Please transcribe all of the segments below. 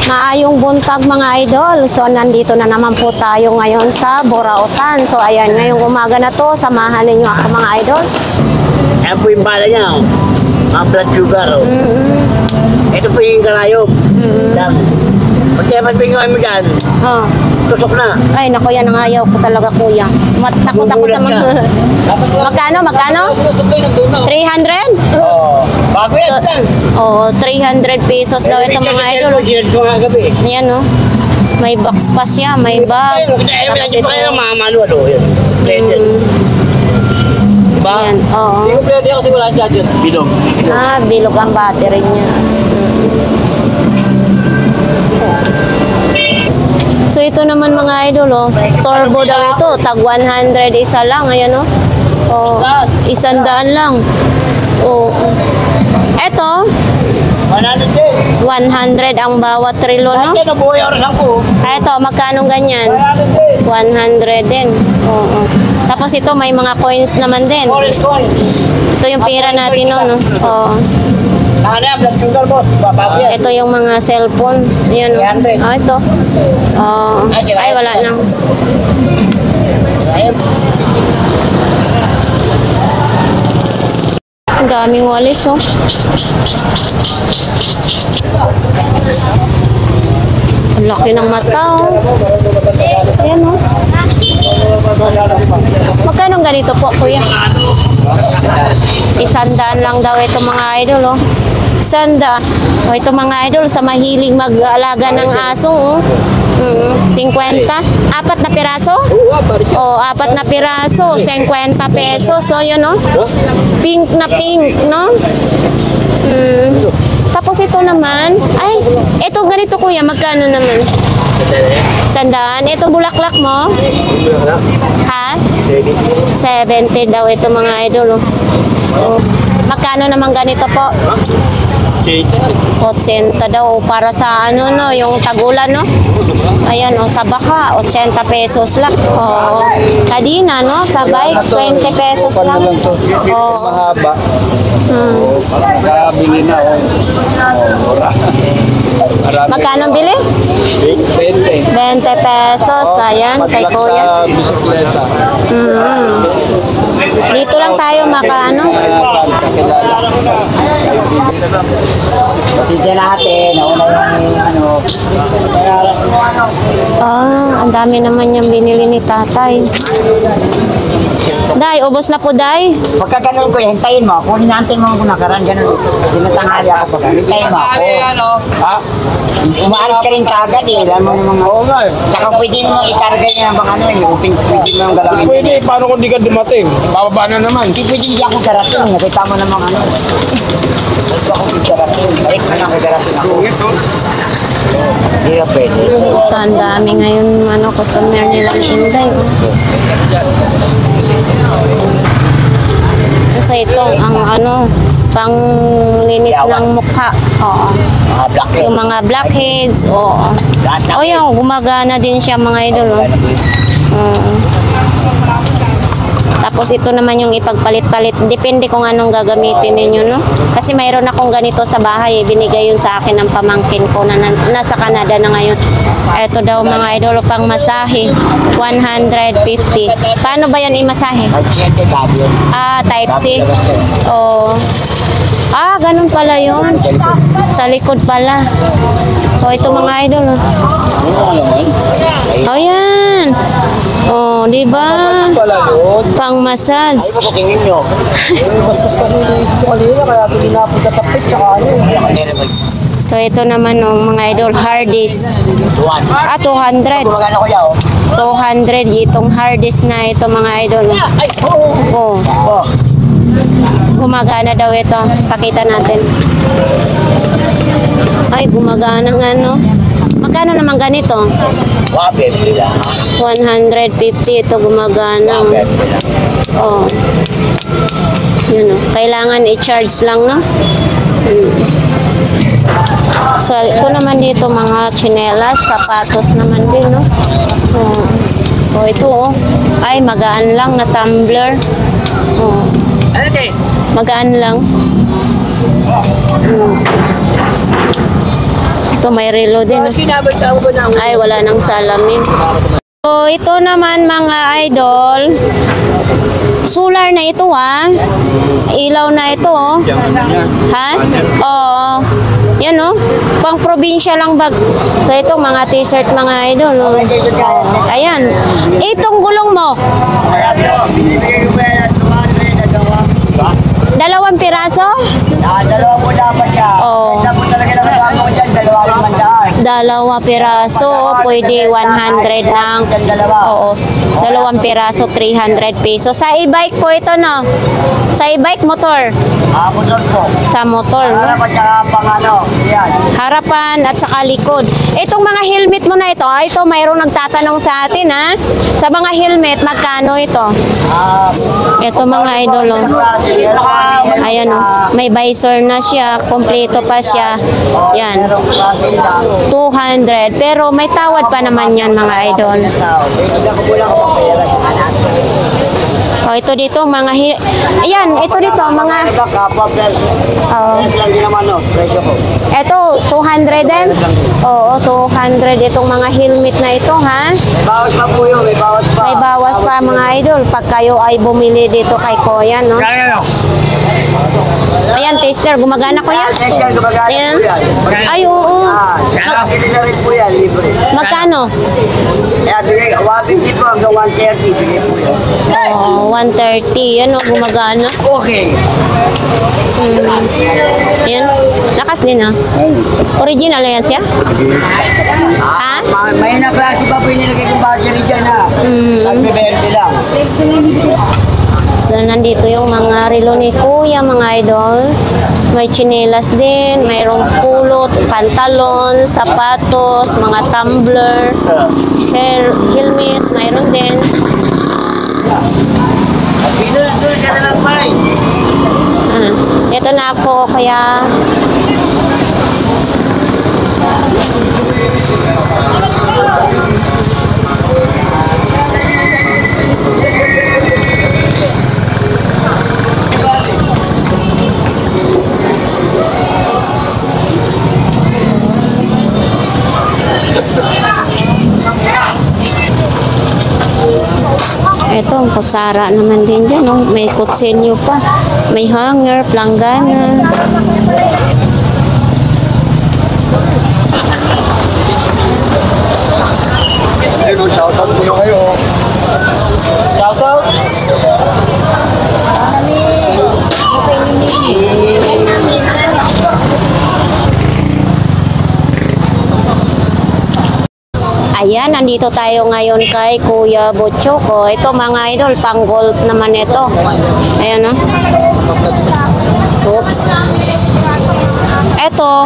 Maayong buntag mga idol. So nandito na naman po tayo ngayon sa Burautan. So ayan, ngayong umaga na to, samahan ninyo ako mga idol. Ayan po yung bala niya, mga blood sugar. Ito po yung karayom. Pagkaman po yung kami dyan, tusok na. Ay naku, yan ang ayaw ko talaga kuya. Takot ako sa mga... Magkano? 300? Oo. Bago yan lang. Oo, 300 pesos daw ito mga idol. Sinad ko nga gabi. Yan o. May box pa siya, may bag. Tapos ito. Mga manual o. Yan. Diba? Yan, oo. Hindi ko pwede kasi wala dyan. Bilog. Bilog ang battery niya. So ito naman mga idol, oh, turbo daw ito, tag 100 isa lang, ayan oh. Oh, 100 lang. Oh. Ito 100 ang bawat relo, no? Ito, magkano ganyan? 100 din. Oo. Tapos ito may mga coins naman din. Ito yung pera natin, no? Oo. Ito yung mga cellphone. Ayan, oh. Ito. Ay, wala nang. Ang daming walis, oh. Ang laki ng mata, oh. Ayan, oh. Magkano ganito po, kuya? 100 lang daw ito mga idol, oh. 100. O ito mga idol, sa mahilig mag-alaga ng aso, oh. 50. 4 na piraso? O, 4 na piraso, 50 pesos. So, yun, no? Pink na pink, no? Tapos ito naman, ay, ito ganito kuya, magkano naman? 100. Ito bulaklak mo? Ha? 70 daw ito mga idol, oh. Magkano naman ganito po? 80 daw para sa ano, no, yung tagulan, no? Ayan, oh, sa baka 80 pesos lang. Oh, kadina, no, sa bike 20 pesos lang. Oh, mahaba. Bili na, oh. Magkano bili? 20 pesos. Ayan, kay kuya. Dito lang tayo makaano. Pasensya natin, nauna yung ano. Ang dami naman yung binili ni tatay. Day, ubos na po, Day. Pagka ganun ko, hintayin mo. Kung hinantin mo kung nakaraan, ganun. Dinatanghali ako. Hintayin mo ako. Ha? Umaalis ka rin kaagad eh. Alam mo naman. Oo nga eh. Tsaka pwede mo ikarga niya ng ano eh. Pwede mo yung galawin. Pwede, paano kung di ka dumating? Bababa na naman. Hindi pwede hindi ako karating. Nakita mo namang ano. Gusto ako karating. Balik na lang karating ako. Hindi na pwede. So, ang dami ngayon customer nila ni Inday. Kasi ito, ang panglinis ng mukha. Oo. Yung mga blackheads. Oo. O yun, gumagana din siya mga idol. Tapos ito naman yung ipagpalit-palit. Depende kung anong gagamitin ninyo, no? Kasi mayroon akong ganito sa bahay. Binigay yun sa akin ng pamangkin ko na nasa Canada na ngayon. Ito daw mga idol, pang masahe. 150. Paano ba yan imasahe? Type C. Oh. Ganun pala yun. Sa likod pala. Ito mga idol. Yan. Di ba? Pang massage. Bastos kasi inisip ko kanina, kaya ito dinapunta sa pit, tsaka ano. So ito naman mga idol, hard disk. 200. 200 itong hard disk na ito mga idol. Gumagana daw ito. Pakita natin. Ay, gumagana nga, no? Magkano naman ganito? 150 ito gumagana. Yun, no? Kailangan i-charge lang, no? So, ito naman dito mga tsinelas, sapatos naman din, no? Ito, oh. Ay, magaan lang na tumbler. Magaan lang. Ito may relo din. Ay, wala nang salamin. So, ito naman mga idol. Solar na ito ha. Ilaw na ito oh. Ha? Oo. Yan oh. Pang probinsya lang bag. So, ito mga t-shirt mga idol. Oh. Ayan. Itong gulong mo. Dalawang piraso? Dalawa po dapat siya. Oo. Isa po talaga naman ako dyan, 2,500. Dalawa piraso, pwede 100 lang. Oo. Dalawang piraso, 300 pesos. Sa e-bike po ito, no? Sa e-bike, motor. Motor po. Sa motor, no? Harap at saka pang ano, yan. Harapan at saka likod. Itong mga helmet mo na ito, ito mayroong nagtatanong sa atin, ha? Sa mga helmet, magkano ito? Ito mga idol, oh. Ayan, oh. May visor na siya, kompleto pa siya. Yan. 200. Pero may tawad pa naman yan mga idol. Oh, ito dito mga ayan, ito dito mga oh. Ito 200 din. Oo, 200 itong mga helmet na ito, ha? May bawas pa po yun, may bawas pa. May bawas pa mga idol pag kayo ay bumili dito kay Kuya, no? Ayan, tester, gumagana ko yan. Tester, gumagana Ayan. po yan. Ay, oo. Hindi na rin po yan, libre. Magkano? Kaya bigay, 150 po hanggang 130, bigay po yan. Oo, 130. Yan, oh, gumagana. Okay. Yan. Lakas din, ha? Original na yan siya? Ha? May na klase pa po yung nilagay kong battery dyan, ha? Nagbe-verde lang. So, nandito yung mga relo ni Kuya, mga idol. May chinelas din, mayroong pulot, pantalon, sapatos, mga tumbler, helmet, mayroon din. Pinulsul ka na lang, Pai. Ito na ako, kaya... Ito, ang kutsara naman din dyan. Oh. May kutsilyo pa. May hanger, planggana. Ayun, shoutout po yung kayo. Shoutout? Ayan, nandito tayo ngayon kay Kuya Butchoko. Ito mga idol, pang golf naman ito. Ayan, oh. Oops. Ito,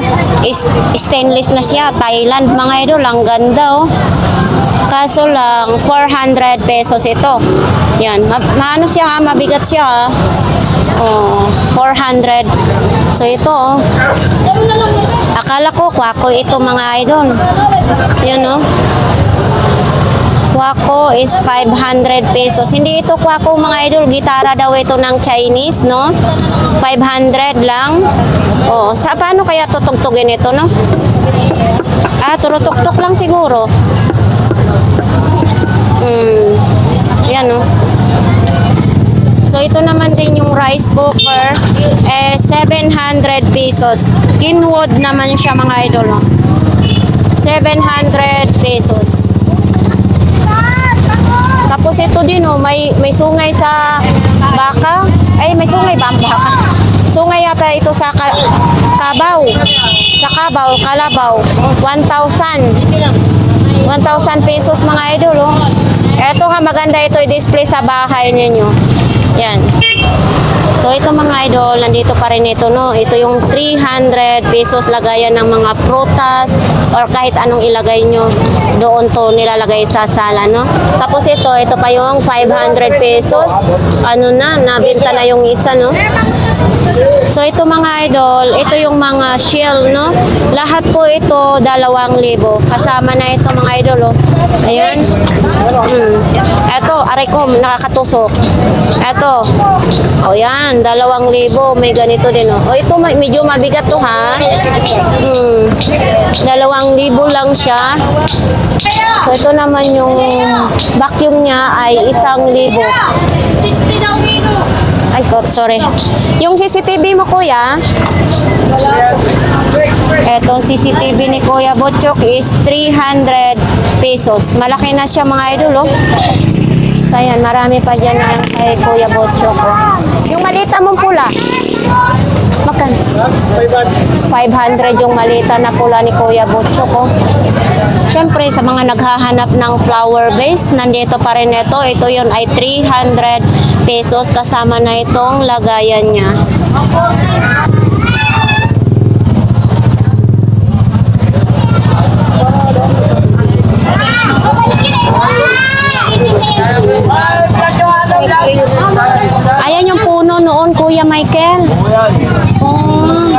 stainless na siya. Thailand mga idol, ang ganda, oh. Kaso lang, 400 pesos ito. Yan, maano siya ha, mabigat siya ha. Oh, 400. So ito, oh. Akala ko, kwako ito mga idol. Yan, oh. Kwako is 500 pesos. Hindi ito kwako mga idol. Gitara daw ito ng Chinese, no? 500 lang. Oh, sa paano kaya tutugtugin ito, no? Turutok-tok lang siguro. Yan, no? So, ito naman din yung rice cooker. 700 pesos. Kinwood naman siya mga idol, no? 700 pesos. Tapos ito din, oh, may sungay sa baka. Ay, may sungay ba ang baka? Sungay yata ito sa Kabaw. Sa Kabaw, Kalabaw. 1,000. 1,000 pesos mga idol, oh. Ito nga, maganda ito i-display sa bahay ninyo. Yan. So, ito mga idol, nandito pa rin ito, no? Ito yung 300 pesos lagayan ng mga prutas or kahit anong ilagay nyo. Doon to nilalagay sa sala, no? Tapos ito pa yung 500 pesos. Ano na, nabenta na yung isa, no? So ito mga idol, ito yung mga shell, no? Lahat po ito 2,000. Kasama na ito mga idol, oh. Ayan. Ito, aray ko, nakakatusok. Ito. O yan, 2,000. May ganito din, oh. O ito, medyo mabigat to, ha? 2,000 lang siya. So ito naman yung vacuum niya ay 1,000. Ay, sorry. Yung CCTV mo, kuya? Etong CCTV ni Kuya Butchok is 300 pesos. Malaki na siya mga idol, oh. So, ayan, marami pa dyan na kay Kuya Butchok, oh. Yung malita mong pula. Makan? 500 yung malita na pula ni Kuya Butchok, oh. Siyempre, sa mga naghahanap ng flower base, nandito pa rin ito. Ito yun ay 300 pesos kasama na itong lagayan niya. Ayan yung puno noon, Kuya Michael. Oh.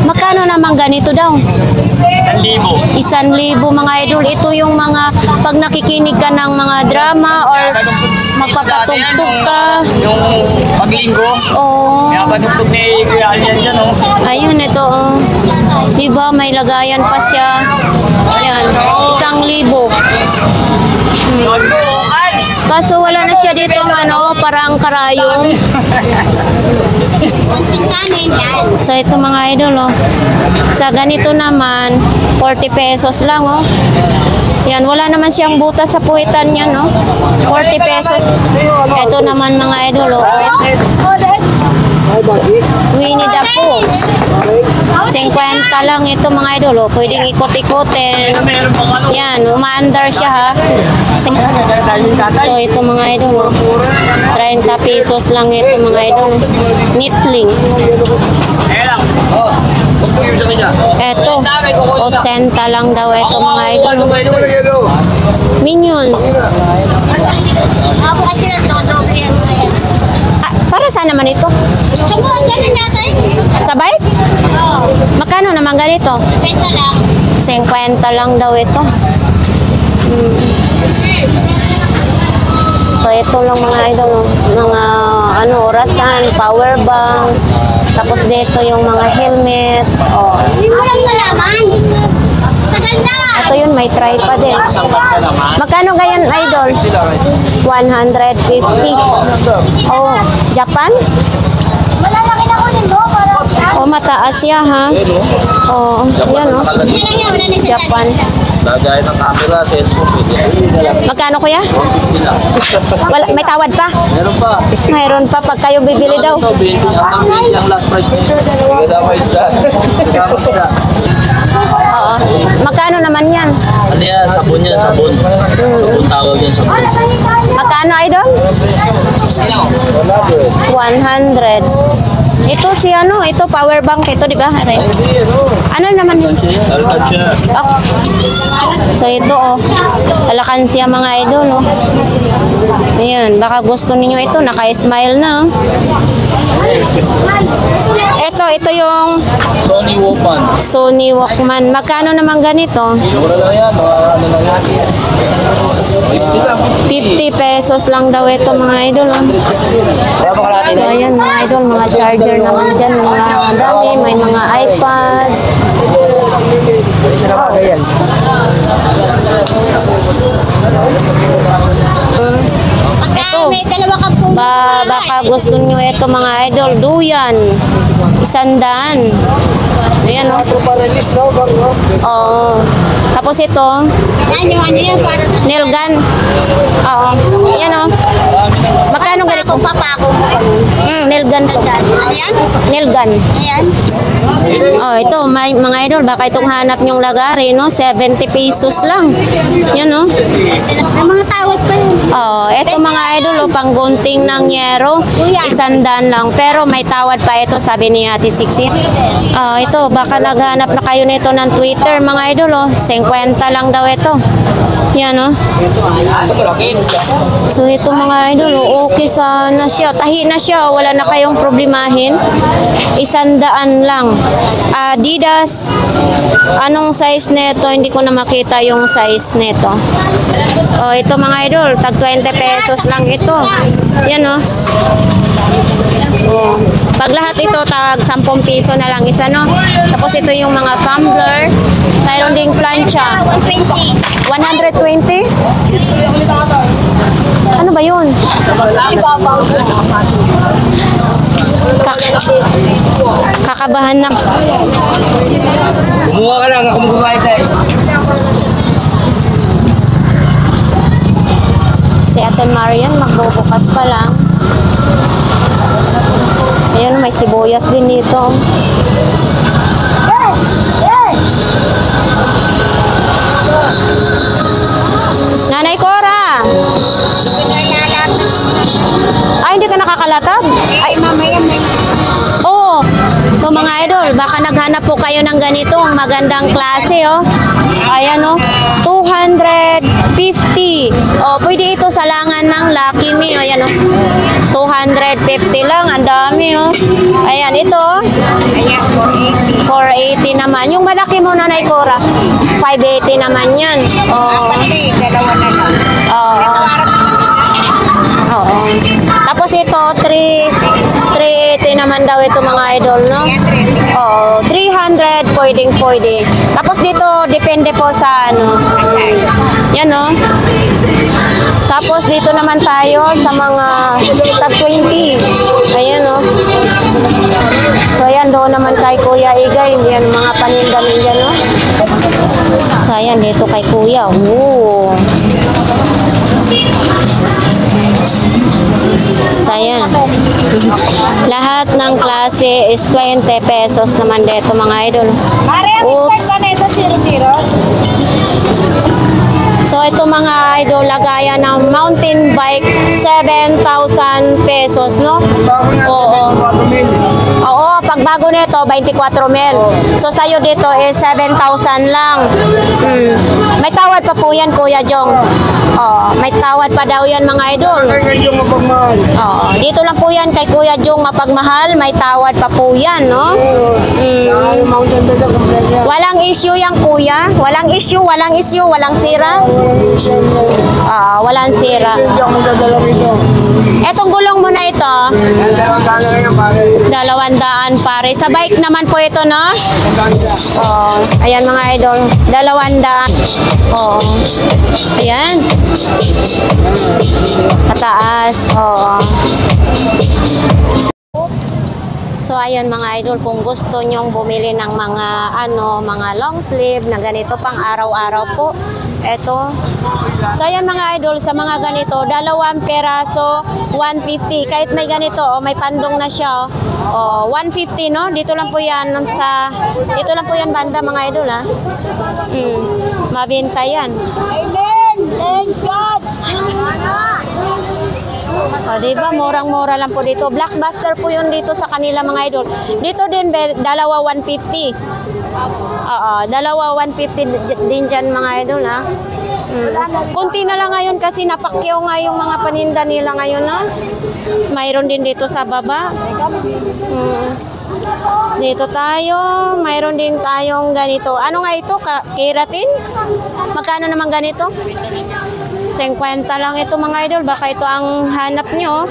Magkano naman ganito daw? 1,000. 1,000 mga idol. Ito yung mga pag nakikinig ka ng mga drama or magpapatugtog ka. Yung paglinggo. Oh. Kaya patugtog ni Kuya Alyan dyan, oh. Ayun, ito. Oh. Diba, may lagayan pa siya. Ayan, 1,000. Kaso wala na siya dito ano, parang karayom. So ito mga idol, oh. Sa ganito naman, 40 pesos lang, oh. Yan, wala naman siyang butas sa puwitan niya, no? 40 pesos. Ito naman mga idol, oh. Winnie the Pooh. 50 lang ito mga idol, oh. Pwedeng ikot-ikotin. Yan, umaandar siya, ha. So ito mga idol, oh. 30 pesos lang ito mga idol. Nitling. Eto, 80 lang daw ito mga idol. Minions. Ah, para saan naman ito? Sa bike? Magkano naman ganito? 50 lang daw ito. So ito lang mga idol, oh. Mga ano, orasan, power bank. Tapos dito yung mga helmet. Oh. Ito yun, may tripod din. Magkano ganyan, idol? 150. Oh, Japan? Oh, mataas siya, ha? Oh, yan, oh. Japan. Lagay ng camera, cellphone, pwede. Magkano, kuya? Wala, may tawad pa? Meron pa. Mayroon pa pag kayo bibili daw. Ito, 20 ang last price niya. Kasama isda. Kasama isda. Oo. Magkano naman yan? Ano yan? Sabon yan, sabon. Sabon tawag yan, sabon. Magkano, idol? 100. Ito si ano, ito power bank ito, di ba? Ano naman yun? Alkansya. Oh. So ito, oh. Alakansya mga idol, oh. Ayan, baka gusto niyo ito, naka-smile na, oh. Ito yung Sony Walkman. Sony Walkman. Magkano naman ganito? Mura lang yan. Ano lang yan. 50 pesos lang daw ito mga idol, oh. So ayan mga idol, mga charger naman dyan, mga dami, may mga iPad. Ito, baka gusto nyo ito mga idol, duyan, 100. Ayan, oh. Oo. Tapos ito, nail gun. Oo. Ayan, oh. Magkano ganito? Nail gun to. Nail gun. Oh, ito, may mga idol, baka itong hanap nyong lagari, no? 70 pesos lang. Yan, no? May mga tawad pa yun. Oh, ito mga idol, oh, panggunting ng yero, 100 lang. Pero may tawad pa ito, sabi ni Ate Sixit. Oh, ito, baka naghanap na kayo nito ng Twitter, mga idol, oh. 50 lang daw ito. Yan, oh. So, ito mga idol, oh, okay sana siya. Tahi na siya, wala na kayong problemahin. 100 lang. Adidas, anong size nito? Hindi ko na makita yung size nito. Oh, ito mga idol, tag 20 pesos lang ito. Yan, oh. Oh. Pag lahat ito, tag 10 piso na lang isa, no? Tapos ito yung mga tumbler. Mayroon ding plancha. 120? Ano ba yun? Kakabahan na. Kumuha ka lang, ako magbabayad sa'yo. Si Ate Marian, magbubukas pa lang. Ayan, may sibuyas din dito. Nanay Cora! Ay, hindi ka nakakalatag? Ay, mamaya may... Oo. So, mga idol, baka naghanap po kayo ng ganitong magandang klase, oh. Ayan, oh. 250. Oh, pwede ito sa langan ng Lucky Me. Ayan, oh. 250 lang. Ang dami, oh. Ayan, ito, oh. 480 naman. Yung malaki mo, Nanay Cora, 580 naman yan. Oh. Dalawa na lang. Oo. Oo. Tapos ito, 380 naman daw ito mga idol, no? Oo, 300 pwede. Tapos dito, depende po sa ano. Yan, no? Tapos dito naman tayo sa mga tag 20. Ayan, no? So, ayan, doon naman kay Kuya Igay. Yan, mga paninda niya, no? So, ayan, dito kay Kuya. Oo. So, ayan. Lahat ng klase is 20 pesos naman dito mga idol. Oops. So, ito mga idol, lagayan ng mountain bike, 7,000 pesos, no? Oo. Oo, pag bago nito, 24 mil. So, sa'yo dito is 7,000 lang. May tawad pa po yan, Kuya Jong. Oo, may tawad pa daw yan, mga idol. Oo, dito lang po yan kay Kuya Jong mapagmahal. May tawad pa po yan, no? Walang issue yan, Kuya. Walang issue, walang sira. Walang sira. Etong gulong mo na ito, 200 pare. Sa bike naman po ito, no? Oh, ayan mga idol, 200. Oh. Ayan. Kataas. Oh. So ayan mga idol, kung gusto nyong bumili ng mga mga long sleeve na ganito pang araw-araw po, eto. So ayan mga idol, sa mga ganito, 2 peraso, 150. Kahit may ganito, oh, may pandong na siya, oh, 150, no? Dito lang po yan dito lang po yan banda mga idol, ha. Mabenta yan. Amen! Thanks God! O, diba? Murang-mura lang po dito. Blockbuster po yun dito sa kanila mga idol. Dito din, 2 150. Oo, 2 150 din dyan mga idol, ha. Kunti na lang ngayon kasi napakyaw nga yung mga paninda nila ngayon, no? Mas mayroon din dito sa baba. Dito tayo, mayroon din tayong ganito. Ano nga ito? Keratin? Magkano naman ganito? 50 lang ito mga idol. Baka ito ang hanap nyo.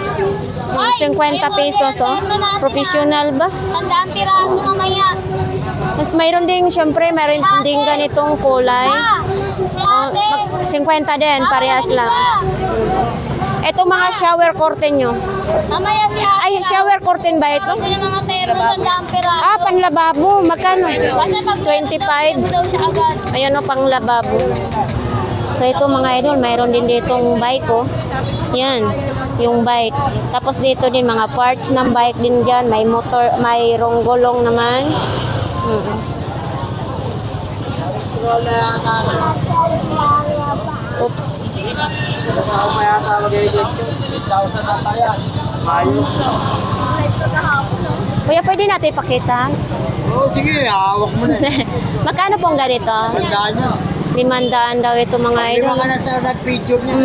50 pesos, oh. Professional ba? Tandaan piraso mamaya. Mas mayroon din, syempre, mayroon din ganitong kulay. Oh, 50 din, parehas lang. Ito mga shower curtain nyo. Mamaya si ate. Ay, shower curtain ba ito? Kasi ng mga termo, tandaan piraso. Panlababo. Magkano? Kasi pag 25. daw siya agad. Ayan, o, panglababo. So, ito mga idol, mayroon din ditong bike, oh. Yan, yung bike. Tapos dito din, mga parts ng bike din dyan. May motor, may ronggolong naman. Oops. Kuya, pwede natin ipakita? Oo, sige, hawak mo na. Magkano pong ganito? Tandaan nyo. 500 daw ito mga idol. Lima ka na sa nag-picture niya.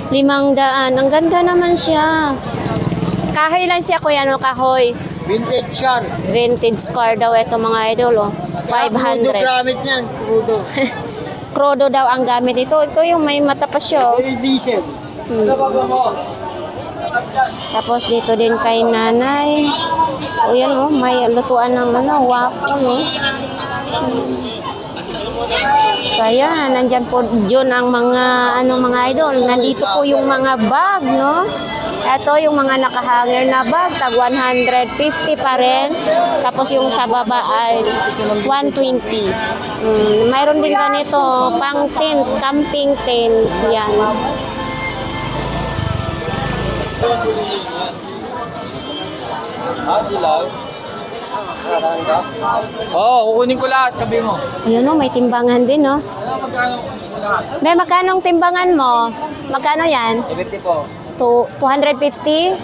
500. Ang ganda naman siya. Kahoy lang siya kuya, no? Kahoy. Vintage car. Vintage car daw ito mga idol, oh. Crudo 500. gamit niyan. Crudo. Krodo daw ang gamit ito. Ito yung may mata pa siya, oh. Very diesel. Tapos dito din kay nanay. O yan, oh. May lutuan ng waffle, oh. So ayan, nandyan po dyan ang mga mga idol. Nandito po yung mga bag, no? Ito yung mga nakahanger na bag, tag 150 pa rin. Tapos yung sa baba ay 120. Mayroon din ganito, pang tent, camping tent. Yan. Kukunin ko lahat, sabi mo. Ayun, no, may timbangan din, no? May magkanong timbangan mo? Magkano yan? 70 po. 250?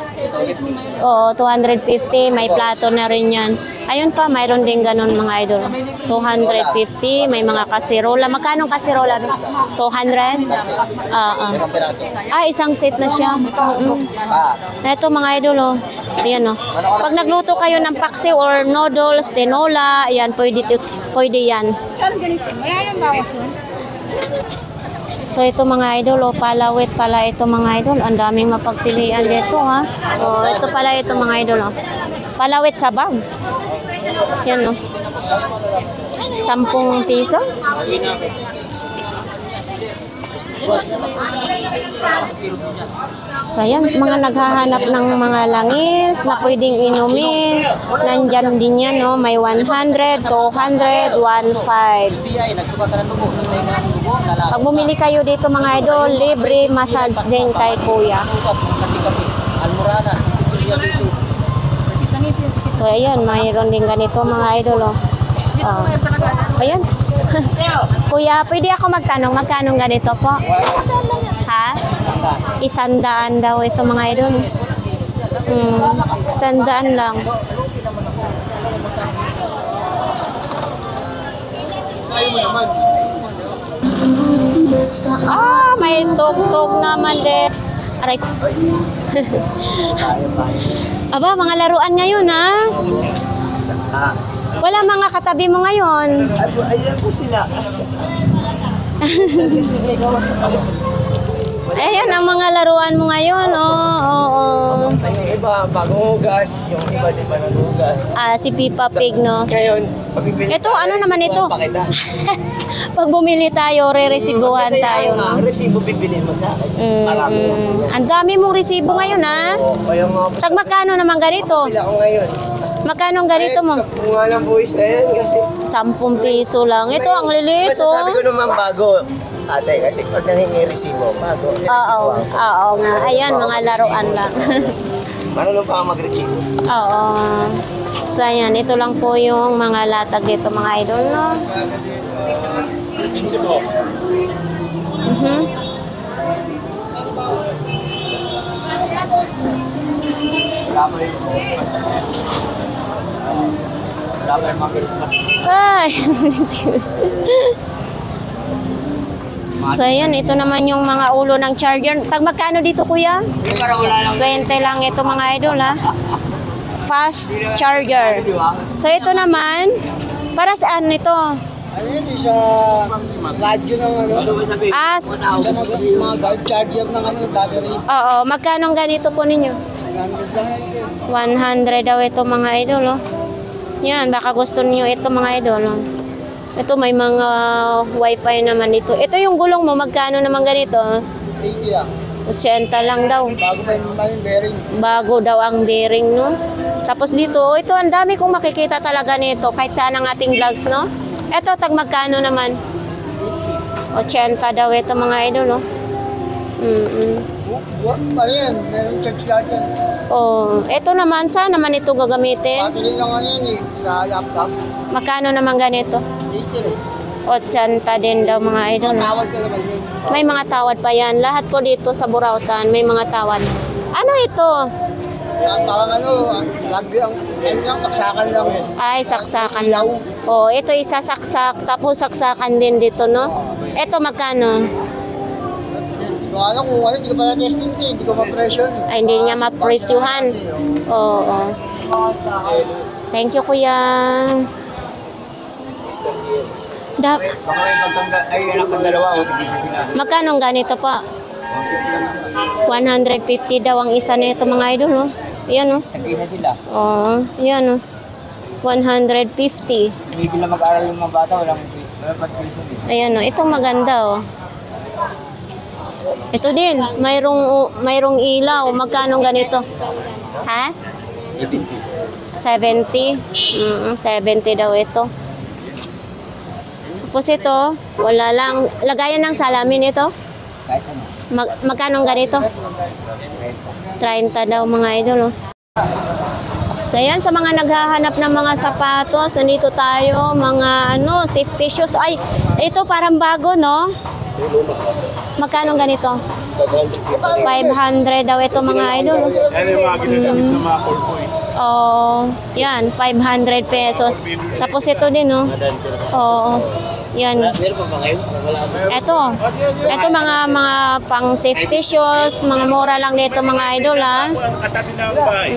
Oo, 250. May plato na rin yan. Ayun pa, mayroon din ganun mga idol. 250. May mga kasirola. Magkano kasirola? 200? Oo. Isang set na siya. Ito mga idol, oh. Ayan, oh. Pag nagluto kayo ng paksi or noodles, tinola, ayan, pwede yan. So ito mga idol, palawit pala ito mga idol. Ang daming mapagpilian dito, ha. Ito pala ito mga idol, palawit sa bag. Yan, 10 piso. So ayan, mga naghahanap ng mga langis na pwedeng inumin. Nandyan din yan, no? May 100, 200, 1.5. Pag bumili kayo dito mga idol, libre massage din kay kuya. So ayan, mayroon din ganito mga idol, oh. Ayan. Kuya, pwede ako magtanong, magkano ganito po? Ha? 100 daw ito mga idol. 100 lang. May tog-tog naman din. Aray ko. Aba, mga laruan ngayon, ha? Wala mga katabi mo ngayon. Ayan po sila. Ayan ang mga laruan mo ngayon, oh. Yung iba, bagong hugas. Yung iba, di ba naghugas? Si Peppa Pig, no? Ngayon, pagbibili Ito, ano naman ito? Pakita. Pag bumili tayo, re-resibuhan tayo, no? Resibo bibilin mo sa akin. Marami. Ang dami mong resibo ngayon, ha? Kaya nga po. Tag magkano naman ganito? Pila ko ngayon. Magkano ganito mo? Sa nga lang boys na yan kasi. 10 piso lang. Ito, ang lilit, Sabi ko oh. naman bago. Ate, kasi pag nangingi resibo, bago. Oo nga. Ayan, mga laruan lang. Marunong pa ako mag-resibo. Oo. So, ayan. Ito lang po yung mga latag dito, mga idol, no? Ay! So, ayan, ito naman yung mga ulo ng charger. Tag magkano dito, kuya? 20 lang ito, mga idol, ha? Fast charger. So, ito naman, para saan ito? Ano yun? Sa radyo ng ano? Sa mga guard charger ng ano, battery. Oo, magkano ganito po ninyo? 100 daw ito, mga idol, oh. Yan, baka gusto niyo ito, mga idol, oh. Ito, may mga wifi naman dito. Ito yung gulong mo, magkano naman ganito? 80 lang. 80 lang daw. Bago pa yung bearing. Bago daw ang bearing, no? Tapos dito, ito, ang dami kong makikita talaga nito, kahit saan ang ating vlogs, no? Ito, tag magkano naman? 80 daw ito, mga idol, no? Ano yan? Meron charge lahat yan. Oh, ito naman, saan naman ito gagamitin? Battery lang ano yan eh, sa laptop. Magkano naman ganito? 80 eh. 80 din daw, mga idol, no? Tawad ka naman yun. May mga tawad pa yan. Lahat po dito sa Burautan, may mga tawad. Ano ito? Parang lagi ang, lang, saksakan lang. Ay, saksakan lang. Oh, ito isasaksak, tapos saksakan din dito, no? Ito magkano? Hindi ko alam kung ano, hindi ko pa na-testing ito, hindi ko ma-pressure. Ay, hindi niya mapresyuhan. Oo. Thank you, kuya. Baka may pagtangga, ay anak ko dalawa, o tigisa sila. Magkano ang ganito po? 150 daw ang isa na ito, mga idol, no? Yan, no? Tigisa sila. Oo, yan, no? 150. Tumigil na mag-aaral yung mga bata, walang patrition eh. Ayan, no? Ito maganda, oh. Ito din, mayroong ilaw. Magkano ganito? Ha? 70? 70 daw ito. Tapos ito, wala lang. Lagayan ng salamin ito. Kahit ano. Magkano ganito? 30 daw, mga idol. Oh. So yan, sa mga naghahanap ng mga sapatos, nandito tayo, mga safety shoes. Ay, ito parang bago, no? Magkano ganito? 500 daw ito, mga idol. Yan yung mga ginagamit ng mga corpo eh. Oh, yan, 500 pesos. Tapos ito din, no? Oo. Yan. Ito mga pang safety shoes, mga mura lang dito, mga idol, ha. Katabi na ang bahay.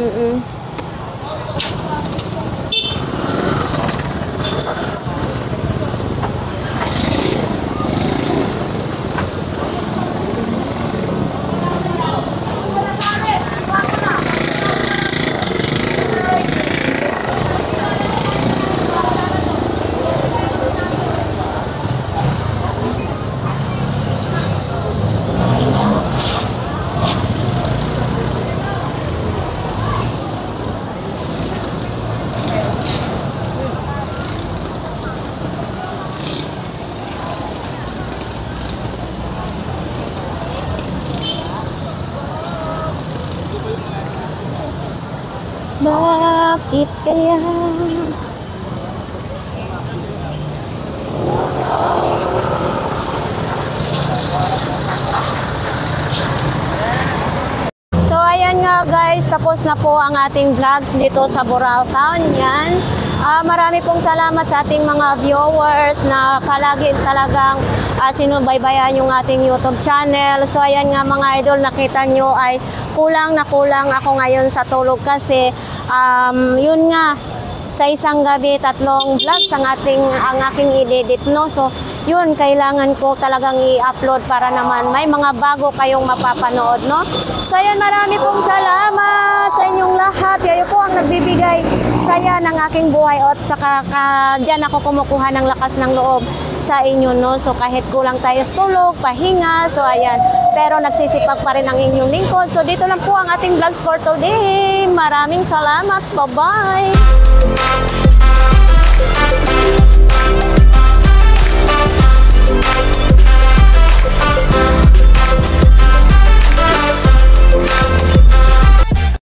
Bakit kaya? So ayan nga guys, tapos na po ang ating vlogs dito sa Burao Town. Yan. Marami pong salamat sa ating mga viewers na palagi talagang sinubaybayan yung ating YouTube channel. So ayan nga mga idol, nakita nyo ay kulang na kulang ako ngayon sa tulog kasi yun nga, sa isang gabi 3 vlogs ang aking i-edit, no? So yun, kailangan ko talagang i-upload para naman may mga bago kayong mapapanood, no? So ayan, marami pong salamat sa inyong lahat. Kayo po ang nagbibigay saya ng aking buhay at saka dyan ako kumukuha ng lakas ng loob sa inyo, no? So kahit kulang tayo sa tulog, pahinga, so ayan, pero nagsisipag pa rin ang inyong lingkod. So dito lang po ang ating vlogs for today. Maraming salamat. Bye-bye!